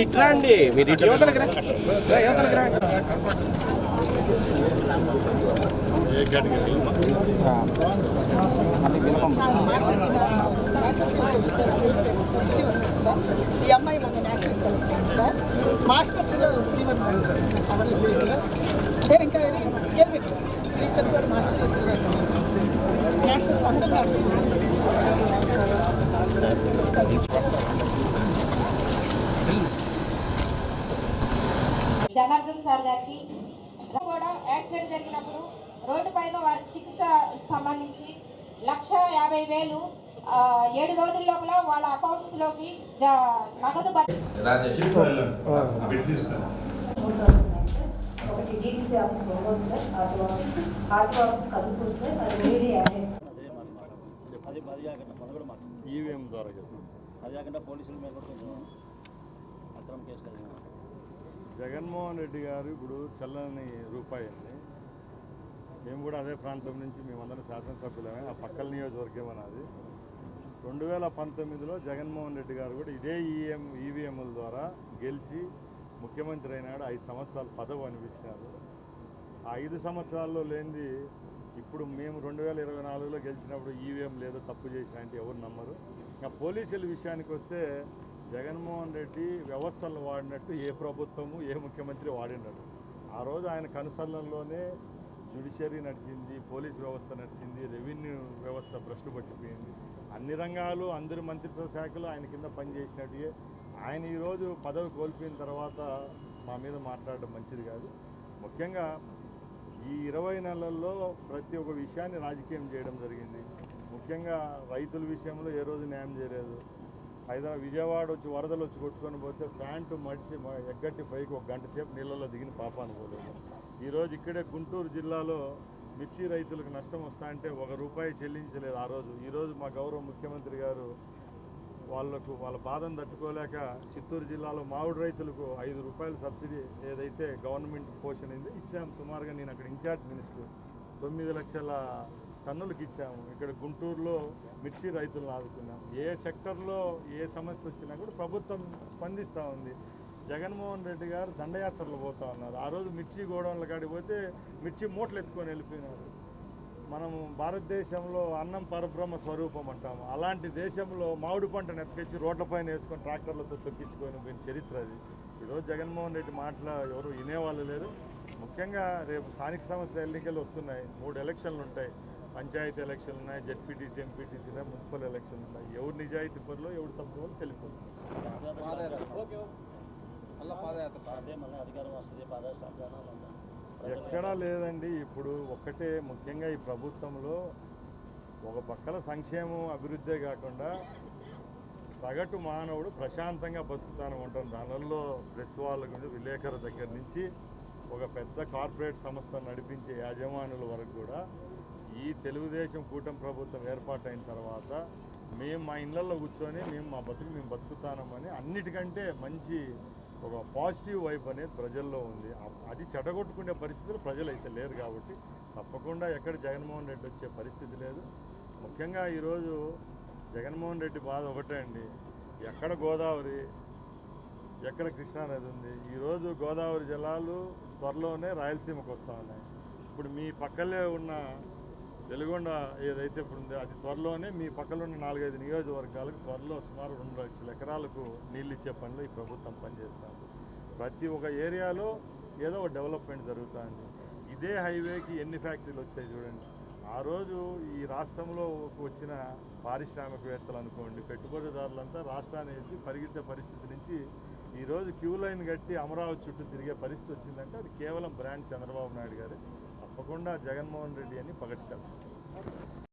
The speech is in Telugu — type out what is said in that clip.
ఇట్లా అండి మీరు ఇట్లా ఈ అమ్మాయి మన నేషనల్ సెలెక్ట్ సార్ మాస్టర్స్లో సిల్వర్ అదే ఇంకా ఇద్దరు కూడా మాస్టర్స్ నేషనల్స్ అందరూ జనార్దన్ సార్ గారికి కూడా యాక్సిడెంట్ జరిగినప్పుడు రోడ్డు పైన వారి చికిత్స సంబంధించి 1,50,000 7 రోజుల లోపల వాళ్ళ అకౌంట్స్ లోకి నగదు ఈవీఎం ద్వారా అది కాకుండా పోలీసుల మీద కూడా కొంచెం అక్రమ కేసులు. జగన్మోహన్ రెడ్డి గారు ఇప్పుడు చల్లని రూపాయి అండి. మేము కూడా అదే ప్రాంతం నుంచి మేమందరం శాసనసభ్యులమే, ఆ పక్కల నియోజకవర్గం అన్నది. 2019లో జగన్మోహన్ రెడ్డి గారు కూడా ఇదే ఈవీఎంల ద్వారా గెలిచి ముఖ్యమంత్రి అయినాడు. 5 సంవత్సరాలు పదవి అనిపించినారు. ఆ 5 సంవత్సరాల్లో లేనిది ఇప్పుడు మేము 2024లో గెలిచినప్పుడు ఈవీఎం లేదో తప్పు చేసిన అంటే ఎవరు నమ్మరు. ఇంకా పోలీసుల విషయానికి వస్తే జగన్మోహన్ రెడ్డి వ్యవస్థలను వాడినట్టు ఏ ప్రభుత్వము ఏ ముఖ్యమంత్రి వాడినాడు. ఆ రోజు ఆయన కనుసల్లంలోనే జ్యుడిషియరీ నడిచింది, పోలీస్ వ్యవస్థ నడిచింది, రెవెన్యూ వ్యవస్థ భ్రష్టు పట్టిపోయింది. అన్ని రంగాలు అందరి మంత్రిత్వ శాఖలు ఆయన కింద పనిచేసినట్టే. ఆయన ఈరోజు పదవి కోల్పోయిన తర్వాత మా మీద మాట్లాడడం మంచిది కాదు. ముఖ్యంగా ఈ 20 నెలల్లో ప్రతి ఒక్క విషయాన్ని రాజకీయం చేయడం జరిగింది. ముఖ్యంగా రైతుల విషయంలో ఏ రోజు న్యాయం చేయలేదు. విజయవాడ వచ్చి వరదలు వచ్చి కొట్టుకొని పోతే ప్యాంటు మడిచి ఎగ్గట్టి పైకి 1 గంట సేపు నీళ్ళలో దిగిన పాపాను పోలేదు. ఈరోజు ఇక్కడే గుంటూరు జిల్లాలో మిర్చి రైతులకు నష్టం వస్తా అంటే ₹1 చెల్లించలేదు ఆ రోజు. ఈరోజు మా గౌరవ ముఖ్యమంత్రి గారు వాళ్ళ బాధను తట్టుకోలేక చిత్తూరు జిల్లాలో మామిడి రైతులకు ₹5 సబ్సిడీ ఏదైతే గవర్నమెంట్ పోషన్ అయిందో ఇచ్చాము. సుమారుగా నేను అక్కడ ఇన్ఛార్జ్ మినిస్టర్ 9 లక్షల టన్నులకు ఇచ్చాము. ఇక్కడ గుంటూరులో మిర్చి రైతులను ఆదుకున్నాం. ఏ సెక్టర్లో ఏ సమస్య వచ్చినా కూడా ప్రభుత్వం స్పందిస్తూ ఉంది. జగన్మోహన్ రెడ్డి గారు దండయాత్రలు పోతా ఉన్నారు. ఆ రోజు మిర్చి గోడౌన్ల కాడికి పోతే మిర్చి మూటలు ఎత్తుకొని వెళ్ళిపోయినారు. మనము భారతదేశంలో అన్నం పరబ్రహ్మ స్వరూపం అంటాము. అలాంటి దేశంలో మామిడి పంటను ఎత్తుకొచ్చి రోడ్లపైన వేసుకొని ట్రాక్టర్లతో తొక్కించుకొని పోయిన చరిత్ర అది. ఈరోజు జగన్మోహన్ రెడ్డి మాటలు ఎవరు వినేవాళ్ళు లేరు. ముఖ్యంగా రేపు స్థానిక సంస్థల ఎన్నికలు వస్తున్నాయి. 3 ఎలక్షన్లు ఉంటాయి. పంచాయతీ ఎలక్షన్లు ఉన్నాయి, జెడ్పీటీసీ, ఎంపీటీసీ ఉన్నాయి, మున్సిపల్ ఎలక్షన్లు ఉన్నాయి. ఎవరు నిజాయితీ పరులో ఎవరు తప్పు వాళ్ళు తెలియదు. ఎక్కడా లేదండి. ఇప్పుడు ఒక్కటే ముఖ్యంగా ఈ ప్రభుత్వంలో ఒక పక్కల సంక్షేమం అభివృద్ధే కాకుండా సగటు మానవుడు ప్రశాంతంగా బతుకుతాను ఉంటాం. దానిలో ప్రెస్ వాళ్ళ గురించి విలేకరుల దగ్గర నుంచి ఒక పెద్ద కార్పొరేట్ సంస్థను నడిపించే యాజమానుల వరకు కూడా ఈ తెలుగుదేశం కూటమి ప్రభుత్వం ఏర్పాటైన తర్వాత మేము మా ఇళ్లలో కూర్చొని మా మేము బతుకుతామని అన్నిటికంటే మంచి ఒక పాజిటివ్ వైబ్ అనేది ప్రజల్లో ఉంది. అది చెడగొట్టుకునే పరిస్థితులు ప్రజలు అయితే లేరు కాబట్టి తప్పకుండా ఎక్కడ జగన్మోహన్ రెడ్డి వచ్చే పరిస్థితి లేదు. ముఖ్యంగా ఈరోజు జగన్మోహన్ రెడ్డి బాధ ఒకటే అండి. ఎక్కడ గోదావరి, ఎక్కడ కృష్ణానది ఉంది. ఈరోజు గోదావరి జలాలు త్వరలోనే రాయలసీమకు వస్తూ ఉన్నాయి. ఇప్పుడు మీ పక్కలే ఉన్న వెలుగొండ ఏదైతే ఇప్పుడు ఉందో అది త్వరలోనే మీ పక్కన ఉన్న 4-5 నియోజకవర్గాలకు త్వరలో సుమారు 2 లక్షల ఎకరాలకు నీళ్ళు ఇచ్చే పనిలో ఈ ప్రభుత్వం పనిచేస్తుంది. ప్రతి ఒక్క ఏరియాలో ఏదో ఒక డెవలప్మెంట్ జరుగుతుంది. ఇదే హైవేకి ఎన్ని ఫ్యాక్టరీలు వచ్చాయి చూడండి. ఆ రోజు ఈ రాష్ట్రంలో వచ్చిన పారిశ్రామికవేత్తలు అనుకోండి, పెట్టుబడిదారులంతా రాష్ట్రాన్ని వేసి పరిగెత్తే పరిస్థితి నుంచి ఈరోజు క్యూ లైన్ కట్టి అమరావతి చుట్టూ తిరిగే పరిస్థితి వచ్చిందంటే అది కేవలం బ్రాండ్ చంద్రబాబు నాయుడు గారు. తప్పకుండా జగన్మోహన్ రెడ్డి అని పగట్టుకెళ్తారు.